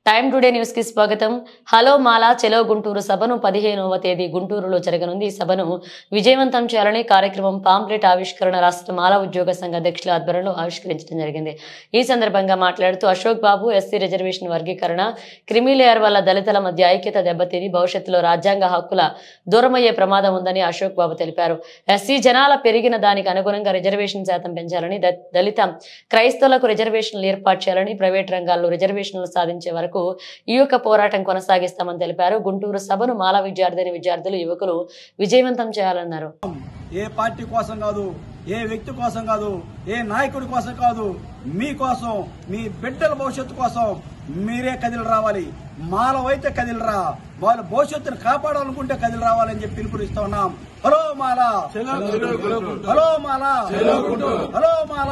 Time today news కి స్వాగతం. Hello మాలా చెలో గుంటూరు సభను 15వ తేదీ గుంటూరులో జరగనుంది. ఈ సభను విజయవంతం చేయాలని కార్యక్రమం పాంప్లెట్ ఆవిష్కరణ రాష్ట్ర మాలా ఉద్యోగ సంఘ అధ్యక్షుల ఆధ్వర్యంలో ఆవిష్కరించడం జరిగింది. ఈ సందర్భంగా మాట్లాడుతూ అశోక్ బాబు ఎస్సీ రిజర్వేషన్ వర్గీకరణ క్రిమిలేయర్ వల్ల దళితుల మధ్య ఐక్యత దెబ్బతిని భవిష్యత్తులో రాజ్యాంగ హక్కుల దూరమయ్యే ప్రమాదం ఉందని అశోక్ బాబు తెలిపారు. ఎస్సీ జనాల పెరిగిన దానికి అనుగుణంగా రిజర్వేషన్ శాతం పెంచాలని, దళిత క్రైస్తవులకు రిజర్వేషన్లు ఏర్పాటు చేయాలని, ప్రైవేట్ రంగాల్లో రిజర్వేషన్లు సాధించే వరకు ఈ యొక్క పోరాటం కొనసాగిస్తామని తెలిపారు. గుంటూరు సభను మాలా విద్యార్థులు యువకులు విజయవంతం చేయాలన్నారు. ఏ పార్టీ కోసం కాదు, ఏ వ్యక్తి కోసం కాదు, ఏ నాయకుడి కోసం కాదు, మీకోసం, మీ బిడ్డల భవిష్యత్తు కోసం మీరే కదిలి రావాలి. మాలవైతే కదిలిరా, వాళ్ళ భవిష్యత్తును కాపాడాలనుకుంటే కదిలి రావాలని చెప్పి పిలుపునిస్తా ఉన్నాం. హలో మాలా, హలో మాలా, హలో మాలా.